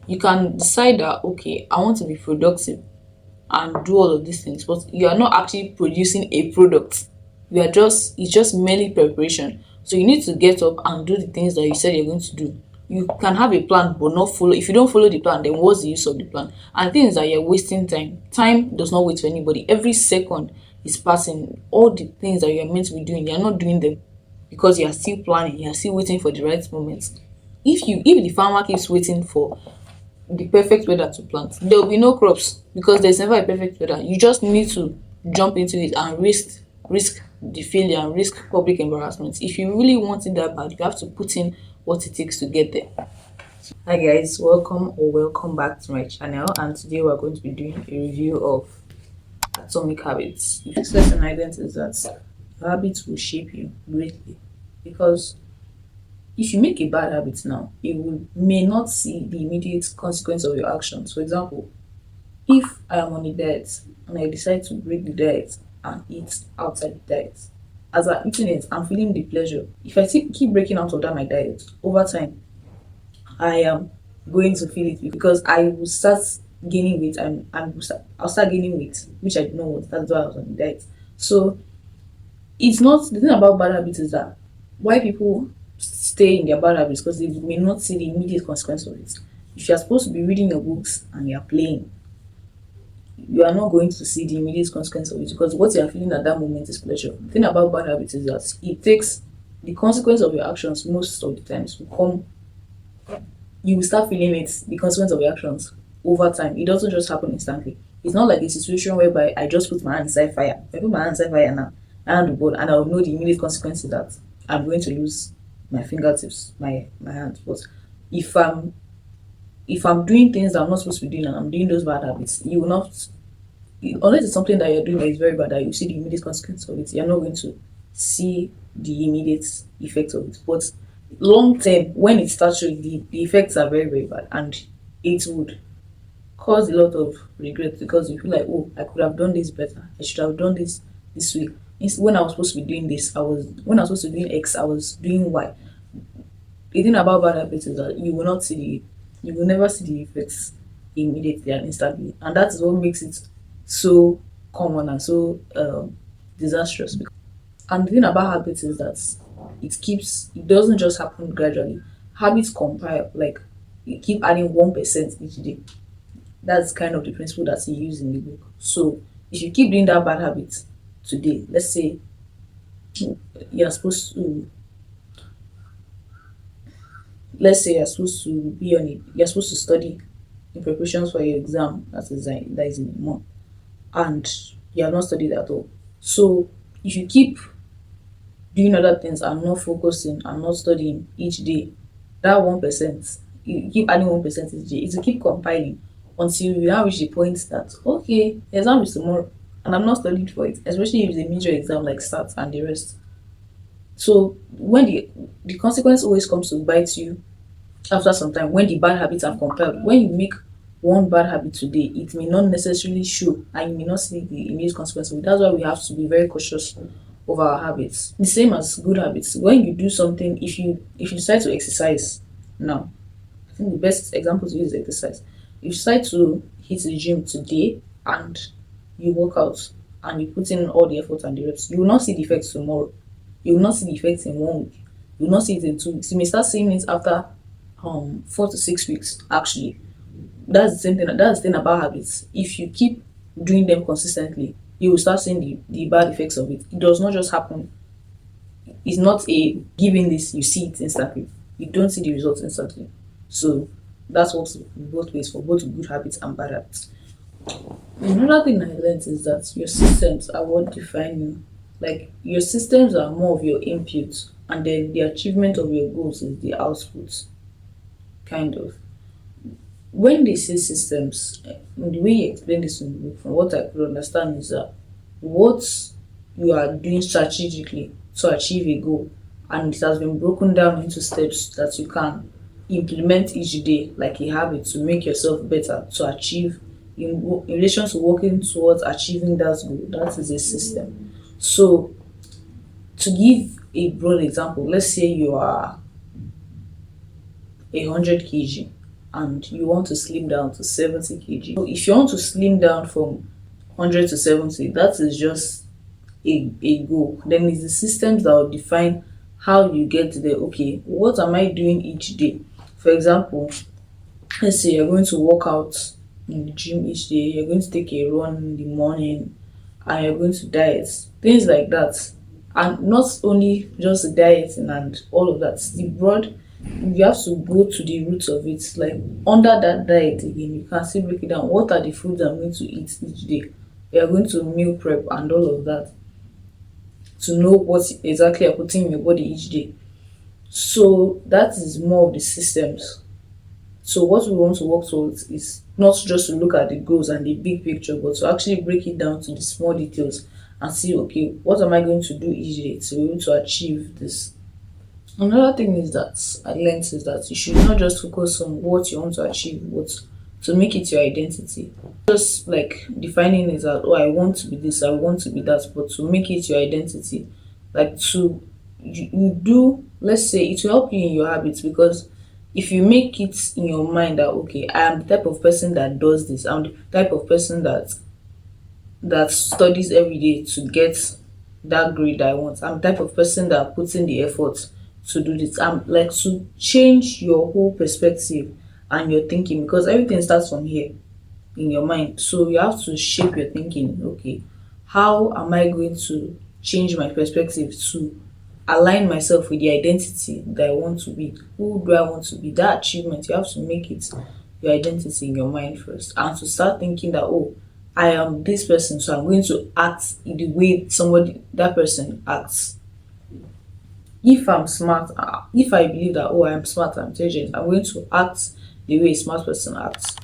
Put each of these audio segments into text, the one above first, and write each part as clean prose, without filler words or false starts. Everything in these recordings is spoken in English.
You can decide that, okay, I want to be productive and do all of these things, but you are not actually producing a product. You are just It's just merely preparation. So you need to get up and do the things that you said you're going to do. You can have a plan but not follow. If you don't follow the plan, then what's the use of the plan? And the thing is that you're wasting time. Time does not wait for anybody. Every second is passing. All the things that you're meant to be doing, you're not doing them because you're still planning, you're still waiting for the right moment. If the farmer keeps waiting for the perfect weather to plant, there will be no crops because there's never a perfect weather. You just need to jump into it and risk the failure and risk public embarrassment. If you really want it that bad, you have to put in what it takes to get there. Hi guys, welcome back to my channel, and today we're going to be doing a review of Atomic Habits. The first lesson I learned is that your habits will shape you greatly, because if you make a bad habit now, you may not see the immediate consequence of your actions. For example, if I am on a diet and I decide to break the diet and eat outside the diet, as I'm eating it, I'm feeling the pleasure. If I keep breaking out of that my diet over time, I am going to feel it because I will start gaining weight, and I'll start gaining weight, which I did not want. That's why I was on the diet. So it's not the thing about bad habits is that why people stay in their bad habits, because they may not see the immediate consequence of it. If you are supposed to be reading your books and you are playing, you are not going to see the immediate consequence of it, because what you are feeling at that moment is pleasure. The thing about bad habits is that it takes the consequence of your actions most of the times will come. You will start feeling it, the consequence of your actions, over time. It doesn't just happen instantly. It's not like a situation whereby I just put my hand inside fire. If I put my hand inside fire now, my hand will burn, and I'll know the immediate consequences that I'm going to lose my fingertips, my hands. But if I'm if I'm doing things that I'm not supposed to be doing and I'm doing those bad habits, you will not, unless it's something that you're doing that is very bad, that you see the immediate consequence of it, you're not going to see the immediate effects of it. But long term, when it starts showing, the effects are very, very bad, and it would cause a lot of regret, because you feel like, oh, I could have done this better. I should have done this way. When I was supposed to be doing this, when I was supposed to be doing X, I was doing Y. The thing about bad habits is that you will never see the effects immediately and instantly, and that is what makes it so common and so disastrous. And the thing about habits is that it doesn't just happen gradually. Habits compile, like you keep adding 1% each day. That's kind of the principle that he used in the book. So if you keep doing that bad habit today, let's say you're supposed to you're supposed to you're supposed to study in preparations for your exam that is in a month, and you have not studied at all. So if you keep doing other things and not focusing and not studying each day, that 1%, you keep adding 1% each day, it will keep compiling until you now reach the point that, okay, the exam is tomorrow and I'm not studying for it, especially if it's a major exam like SAT and the rest. So when the consequence always comes to bite you after some time, when the bad habits are compelled. When you make one bad habit today, it may not necessarily show and you may not see the immediate consequence of it. That's why we have to be very cautious of our habits. The same as good habits. When you do something, if you decide to exercise now, I think the best example to use is exercise. If you decide to hit the gym today and you work out and you put in all the effort and the reps, you will not see the effects tomorrow. You will not see the effects in 1 week. You will not see it in 2 weeks. You may start seeing it after 4 to 6 weeks. Actually, that's the same thing. That's the thing about habits. If you keep doing them consistently, you will start seeing the bad effects of it. It does not just happen. It's not a giving this, you see it instantly. You don't see the results instantly. So that's works both ways, for both good habits and bad habits. Another thing I learned is that your systems are what define you. Like your systems are more of your input, and then the achievement of your goals is the output, kind of. When they say systems, the way you explain this in the book, from what I could understand, is that what you are doing strategically to achieve a goal, and it has been broken down into steps that you can implement each day, like a habit, to make yourself better, to achieve in relation to working towards achieving that goal. That is a system. So to give a broad example, let's say you are 100 kg and you want to slim down to 70 kg. So if you want to slim down from 100 to 70, that is just a goal. Then it's the systems that will define how you get there. Okay, what am I doing each day? For example, let's say you're going to work out in the gym each day, you're going to take a run in the morning, and you're going to diet, things like that. And not only just the dieting and all of that, the broad, you have to go to the roots of it. Like under that diet again, you can still break it down. What are the foods I'm going to eat each day? You're going to meal prep and all of that to know what exactly you're putting in your body each day. So that is more of the systems. So what we want to work towards is not just to look at the goals and the big picture, but to actually break it down to the small details and see, okay, what am I going to do each day to be able to achieve this? Another thing is that I learned is that you should not just focus on what you want to achieve, but to make it your identity. Just like defining it that, oh, I want to be this, I want to be that, but to make it your identity. Like you do, let's say it will help you in your habits, because if you make it in your mind that, okay, I am the type of person that does this, I'm the type of person that studies every day to get that grade I want, I'm the type of person that puts in the effort to do this. I'm like to change your whole perspective and your thinking, because everything starts from here in your mind. So you have to shape your thinking. Okay, how am I going to change my perspective to align myself with the identity that I want to be? Who do I want to be? That achievement, you have to make it your identity in your mind first, and to start thinking that, oh, I am this person, so I'm going to act in the way somebody that person acts. If I'm smart, if I believe that, oh, I'm smart, I'm intelligent, I'm going to act the way a smart person acts,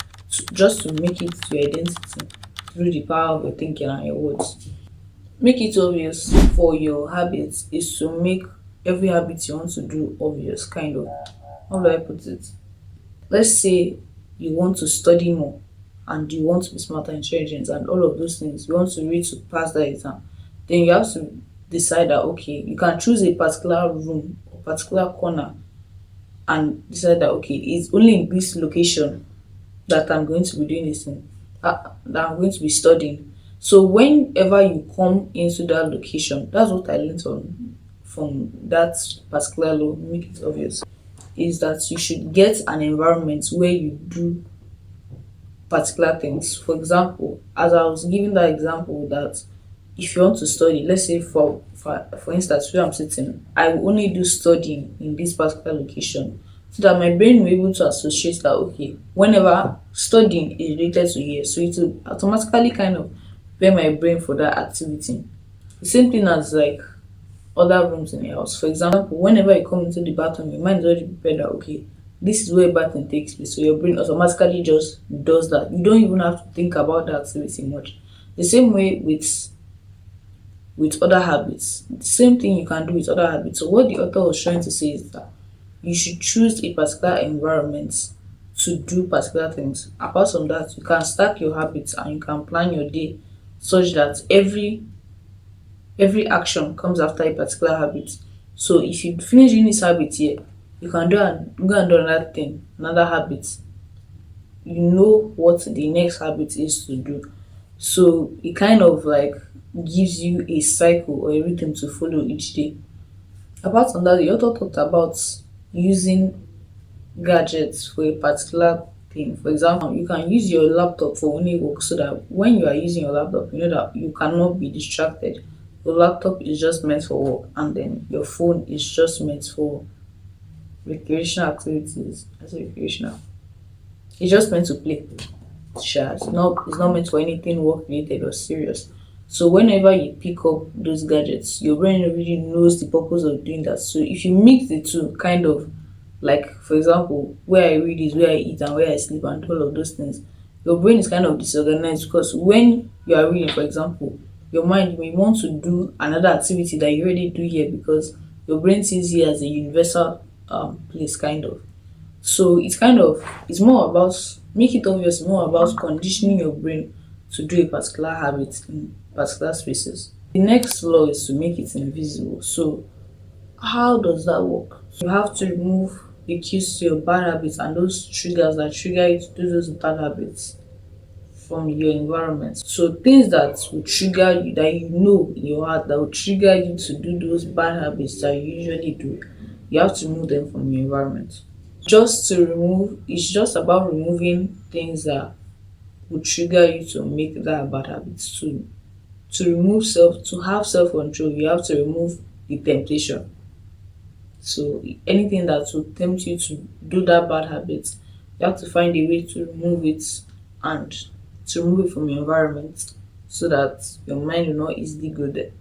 just to make it your identity through the power of your thinking and your words. Make it obvious for your habits is to make every habit you want to do obvious, kind of. How do I put it? Let's say you want to study more and you want to be smarter, intelligent, and all of those things. You want to read to pass that exam. Then you have to decide that, okay, you can choose a particular room or particular corner and decide that, okay, it's only in this location that I'm going to be doing this thing, that I'm going to be studying. So whenever you come into that location, that's what I learned from that particular law. Make it obvious is that you should get an environment where you do particular things. For example, as I was giving that example, that if you want to study, let's say for instance, where I'm sitting, I will only do studying in this particular location, so that my brain will be able to associate that, okay, whenever studying is related to here, so it will automatically kind of prepare my brain for that activity. The same thing as like other rooms in the house. For example, whenever you come into the bathroom, your mind is already prepared that, okay, this is where bathing takes place. So your brain automatically just does that. You don't even have to think about that activity much. The same way with other habits. The same thing you can do with other habits. So what the author was trying to say is that you should choose a particular environment to do particular things. Apart from that, you can stack your habits and you can plan your day such that every action comes after a particular habit. So if you finish doing this habit here, you can go and do another thing, another habit. You know what the next habit is to do. So it kind of like gives you a cycle or a rhythm to follow each day. Apart from that, the author talked about using gadgets for a particular thing. For example, you can use your laptop for only work, so that when you are using your laptop, you know that you cannot be distracted. Your laptop is just meant for work, and then your phone is just meant for recreational activities. I say recreational. It's just meant to play. Sure, it's not meant for anything work related or serious. So whenever you pick up those gadgets, your brain already knows the purpose of doing that. So if you mix the two, kind of like, for example, where I read is where I eat and where I sleep and all of those things, your brain is kind of disorganized, because when you are reading, for example, your mind may want to do another activity that you already do here, because your brain sees here as a universal place, kind of. So it's more about, make it obvious, more about conditioning your brain to do a particular habit in particular spaces. The next law is to make it invisible. So how does that work? You have to remove the cues to your bad habits and those triggers that trigger you to do those bad habits from your environment. So things that will trigger you, that you know in your heart, that will trigger you to do those bad habits that you usually do, you have to remove them from your environment. Just to remove, it's just about removing things that will trigger you to make that bad habit. To remove to have self control, you have to remove the temptation. So anything that will tempt you to do that bad habit, you have to find a way to remove it, and to remove it from your environment, so that your mind will not easily go there.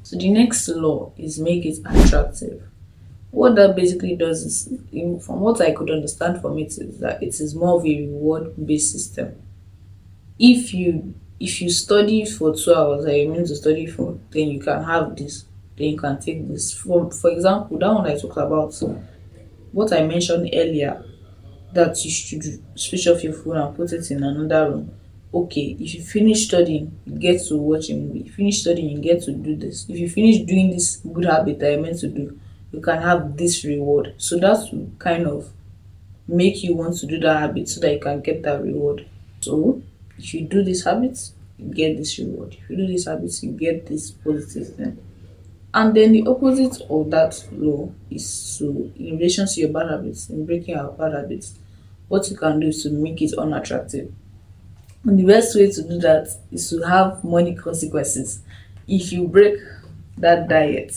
So the next law is make it attractive. What that basically does is, from what I could understand from it, is that it is more of a reward based system. If you study for 2 hours and you mean to study for, then you can have this, then you can take this. For example, that one I talked about, what I mentioned earlier, that you should switch off your phone and put it in another room. Okay, if you finish studying, you get to watch a movie. You finish studying, you get to do this. If you finish doing this good habit that you're meant to do, you can have this reward. So that will kind of make you want to do that habit so that you can get that reward. So if you do this habit, you get this reward. If you do this habit, you get this positive thing. And then the opposite of that law is to, in relation to your bad habits, in breaking our bad habits, what you can do is to make it unattractive. And the best way to do that is to have money consequences. If you break that diet,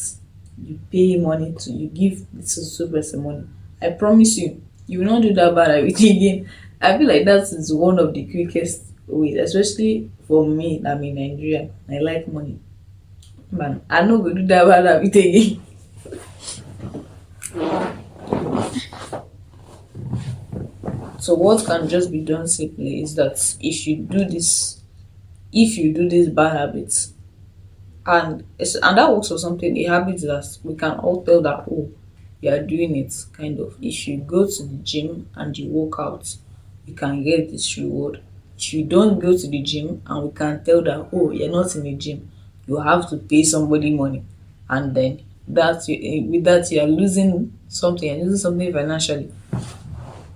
you pay money to, you give this person money. I promise you, you will not do that bad habit again. I feel like that is one of the quickest ways, especially for me. I'm in Nigeria. I like money. Man, I no go do that bad habit again. So what can just be done simply is that if you do this bad habits, and that works for something, a habit that we can all tell that, oh, you are doing it. Kind of, if you go to the gym and you work out, you can get this reward. If you don't go to the gym and we can tell that, oh, you're not in the gym, you have to pay somebody money, and then with that you are losing something, you're losing something financially,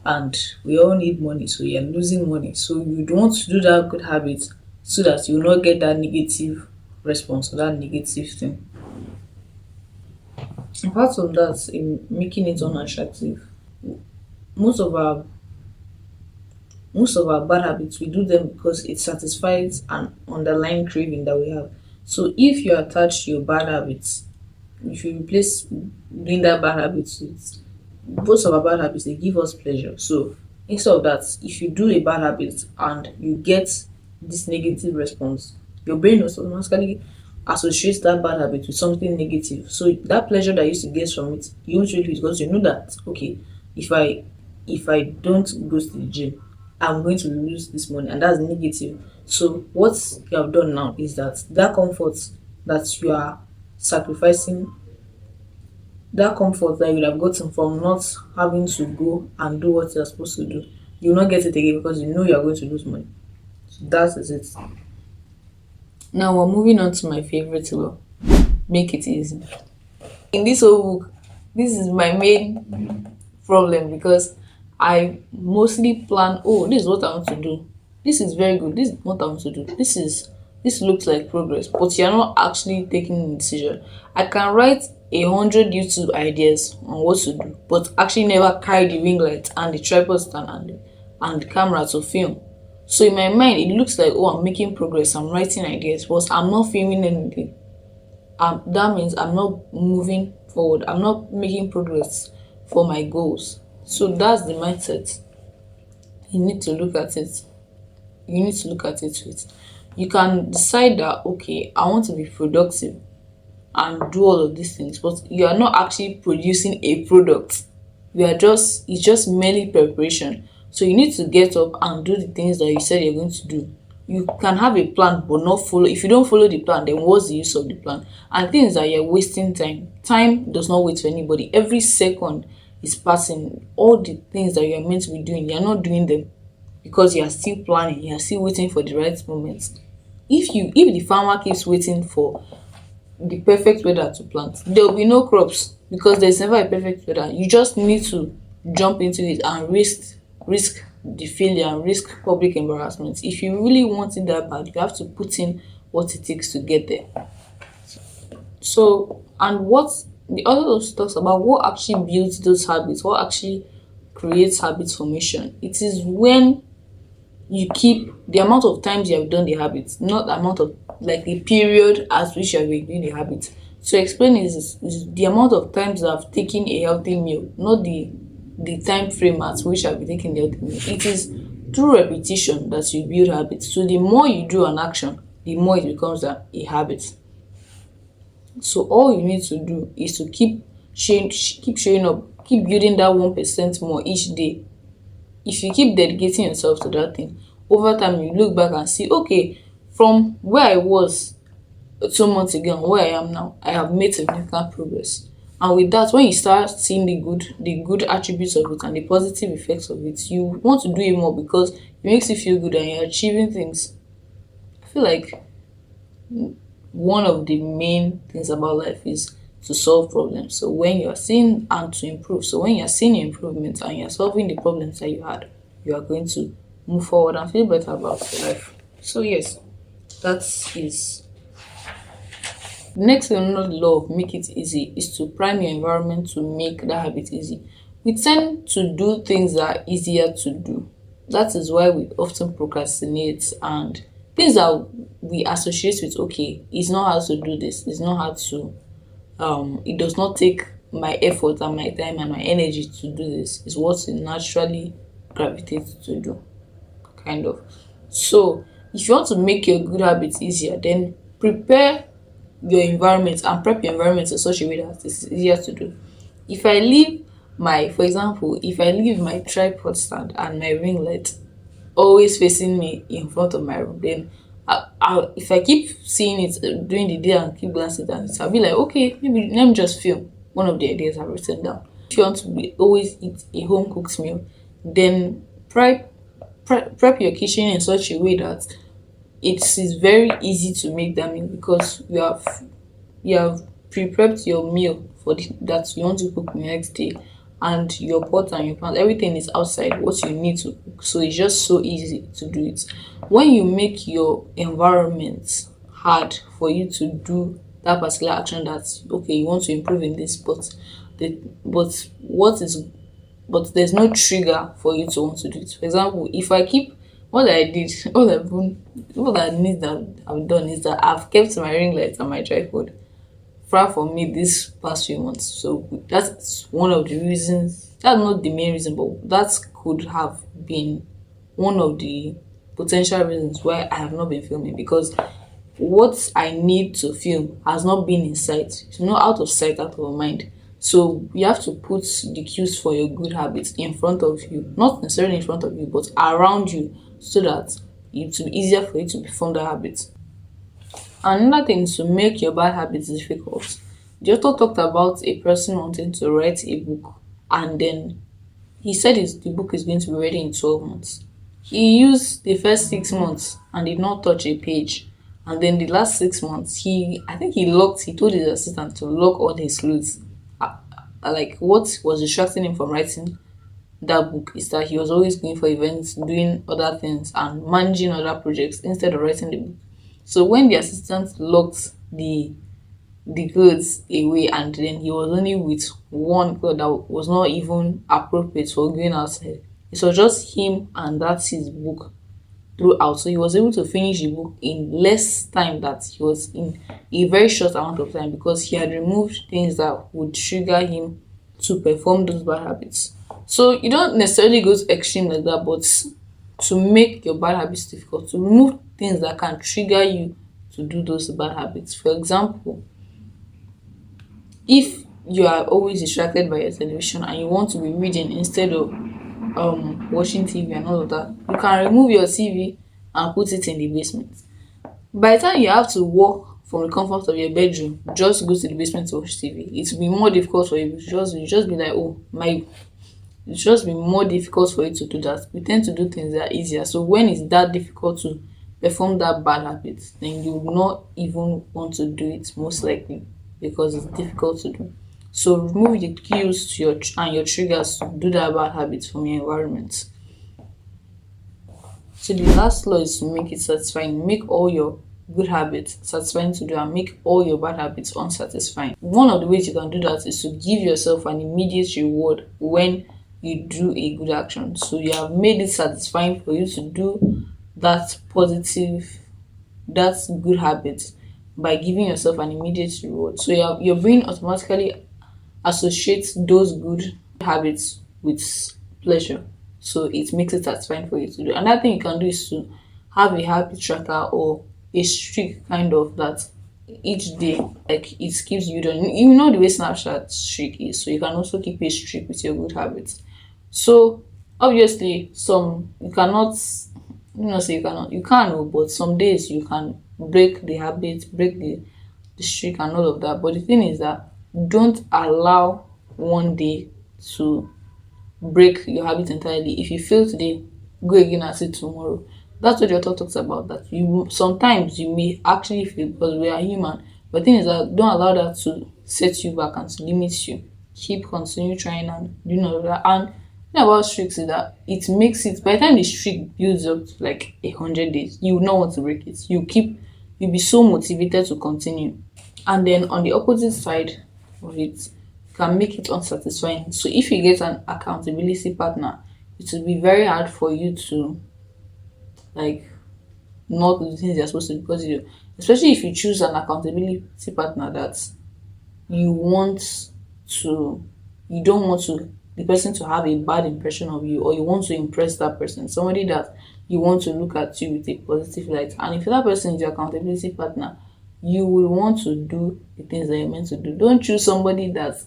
and we all need money, so you're losing money. So you don't want to do that good habit, so that you will not get that negative response or that negative thing. Apart from that, in making it unattractive, most of our most of our bad habits, we do them because it satisfies an underlying craving that we have. So if you attach your bad habits, if you replace doing that bad habits with, most of our bad habits, they give us pleasure. So instead of that, if you do a bad habit and you get this negative response, your brain will automatically associates that bad habit with something negative. So that pleasure that you used to get from it, you won't really do it, because you know that, okay, if I don't go to the gym, I'm going to lose this money, and that's negative. So what you have done now is that that comfort that you are sacrificing, that comfort that you would have gotten from not having to go and do what you're supposed to do, you will not get it again, because you know you are going to lose money. So that is it. Now we're moving on to my favorite law. Make it easy. In this whole book, this is my main problem, because I mostly plan, oh, this is what I want to do. This is very good. This is what I want to do. This looks like progress, but you're not actually taking a decision. I can write 100 YouTube ideas on what to do, but actually never carry the ring light and the tripod stand and the camera to film. So in my mind, it looks like, oh, I'm making progress, I'm writing ideas, but I'm not filming anything. That means I'm not moving forward. I'm not making progress for my goals. So that's the mindset. You need to look at it. You need to look at it with. You can decide that, okay, I want to be productive and do all of these things, but you are not actually producing a product. It's just merely preparation. So you need to get up and do the things that you said you're going to do. You can have a plan but not follow. If you don't follow the plan, then what's the use of the plan? And things that you're wasting time. Time does not wait for anybody. Every second is passing. All the things that you're meant to be doing, you're not doing them because you are still planning, you are still waiting for the right moment. If the farmer keeps waiting for the perfect weather to plant, there will be no crops. because there's never a perfect weather. You just need to jump into it and risk the failure and risk public embarrassment. If you really want it that bad, you have to put in what it takes to get there. So, and what the other also talks about what actually builds those habits, what actually creates habit formation. It is when you keep the amount of times you have done the habit, not the amount of like the period as which you have been doing the habit. So explain is the amount of times I've taken a healthy meal, not the time frame at which I've been taking the healthy meal. It is through repetition that you build habits. So the more you do an action, the more it becomes a habit. So all you need to do is to keep showing up, keep building that 1% more each day. If you keep dedicating yourself to that thing, over time you look back and see, okay, from where I was 2 months ago and where I am now, I have made significant progress. And with that, when you start seeing the good attributes of it and the positive effects of it, you want to do it more because it makes you feel good and you're achieving things. I feel like one of the main things about life is to solve problems. So when you're seeing and to improve, so when you're seeing your improvements and you're solving the problems that you had, you are going to move forward and feel better about your life. So yes, that is the next thing under the law of make it easy is to prime your environment to make that habit easy. We tend to do things that are easier to do. That is why we often procrastinate and things that we associate with, okay, it's not how to do this, it's not how to it does not take my effort and my time and my energy to do this, is what we naturally gravitate to do, kind of. So if you want to make your good habits easier, then prepare your environment and prep your environment in such a way that it's easier to do. If I leave for example, if I leave my tripod stand and my ring light always facing me in front of my room, then if I keep seeing it during the day and keep glancing at it, I'll be like, okay, maybe let me just film one of the ideas I've written down. If you want to always eat a home cooked meal, then prep your kitchen in such a way that it is very easy to make that meal because you have pre-prepped your meal that you want to cook the next day, and your pot and your pan, everything is outside what you need to cook. So it's just so easy to do it. When you make your environment hard for you to do that particular action that okay you want to improve in this, the but what is but there's no trigger for you to want to do it. For example, if I keep what I did, what I need that I've done is that I've kept my ring light and my tripod far from me this past few months. So that's one of the reasons. That's not the main reason, but that could have been one of the potential reasons why I have not been filming, because what I need to film has not been in sight. It's not out of sight, out of mind. So you have to put the cues for your good habits in front of you, not necessarily in front of you, but around you, so that it will be easier for you to perform the habit. Another thing is to make your bad habits difficult. The author talked about a person wanting to write a book, and then he said the book is going to be ready in 12 months. He used the first 6 months and did not touch a page. And then the last 6 months, he told his assistant to lock all his clothes. Like what was distracting him from writing that book is that he was always going for events, doing other things, and managing other projects instead of writing the book. So when the assistant locked the clothes away, and then he was only with one cloth that was not even appropriate for going outside, it was just him and that's his book throughout. So he was able to finish the book in less time that he was in a very short amount of time, because he had removed things that would trigger him to perform those bad habits. So you don't necessarily go to extreme like that, but to make your bad habits difficult, to remove things that can trigger you to do those bad habits. For example, if you are always distracted by your television and you want to be reading instead of watching TV and all of that, you can remove your TV and put it in the basement. By the time you have to walk from the comfort of your bedroom, just go to the basement to watch TV, it will be more difficult for you. You just be like, oh my, it's just be more difficult for you to do that. We tend to do things that are easier. So when it's that difficult to perform that bad habit, then you will not even want to do it, most likely, because it's difficult to do. So remove the cues to and your triggers to do that bad habit from your environment. So the last law is to make it satisfying. Make all your good habits satisfying to do and make all your bad habits unsatisfying. One of the ways you can do that is to give yourself an immediate reward when you do a good action. So you have made it satisfying for you to do that positive, that's good habit by giving yourself an immediate reward. So your brain automatically associates those good habits with pleasure. So it makes it satisfying for you to do. Another thing you can do is to have a habit tracker or a streak kind of that each day, like it keeps you doing. You know the way Snapchat streak is, so you can also keep a streak with your good habits. So obviously, some you cannot, say you cannot, you can, but some days you can break the habit, break the streak, and all of that. But the thing is that don't allow one day to break your habit entirely. If you fail today, go again and see tomorrow. That's what the author talks about. That you sometimes you may actually fail because we are human. But the thing is that don't allow that to set you back and to limit you. Keep continue trying and doing all of that. And the thing about streaks is that it makes it by the time the streak builds up to like 100 days, you will not want to break it. You'll be so motivated to continue. And then on the opposite side of it, can make it unsatisfying. So if you get an accountability partner, it will be very hard for you to like not do the things you're supposed to because you, especially if you choose an accountability partner that you want to, you don't want to the person to have a bad impression of you, or you want to impress that person, somebody that you want to look at you with a positive light. And if that person is your accountability partner, you will want to do the things that you're meant to do. Don't choose somebody does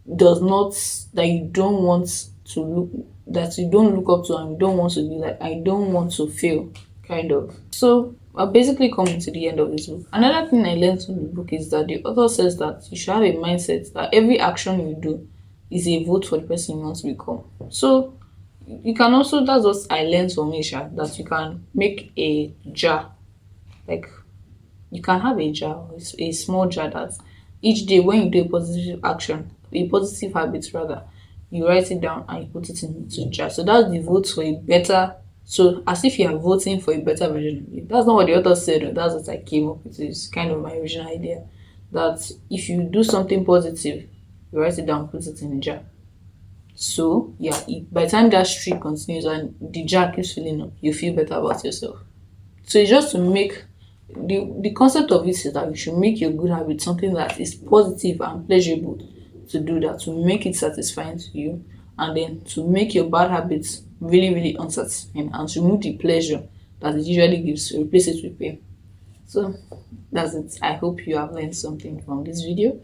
not that you don't want to look that you don't look up to and you don't want to be like, I don't want to fail kind of. So we're basically coming to the end of this book. Another thing I learned from the book is that the author says that you should have a mindset that every action you do is a vote for the person you want to become. So you can also, that's what I learned from Isha, that you can make a jar, like you can have a jar, a small jar that each day when you do a positive action, a positive habit rather, you write it down and you put it into a jar. So that's the vote for a better, so as if you are voting for a better version of you. That's not what the author said, or that's what I came up with. It's kind of my original idea that if you do something positive, you write it down, put it in a jar. So yeah, by the time that streak continues and the jar keeps filling up, you feel better about yourself. So it's just to make the concept of it is that you should make your good habit something that is positive and pleasurable to do, that to make it satisfying to you, and then to make your bad habits really really unsatisfying and to remove the pleasure that it usually gives, to replace it with pain. So that's it. I hope you have learned something from this video.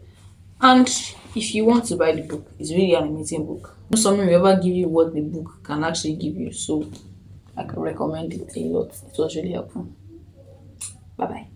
And if you want to buy the book, it's really an amazing book. No someone will ever give you what the book can actually give you. So I can recommend it a lot. It was really helpful. Bye bye.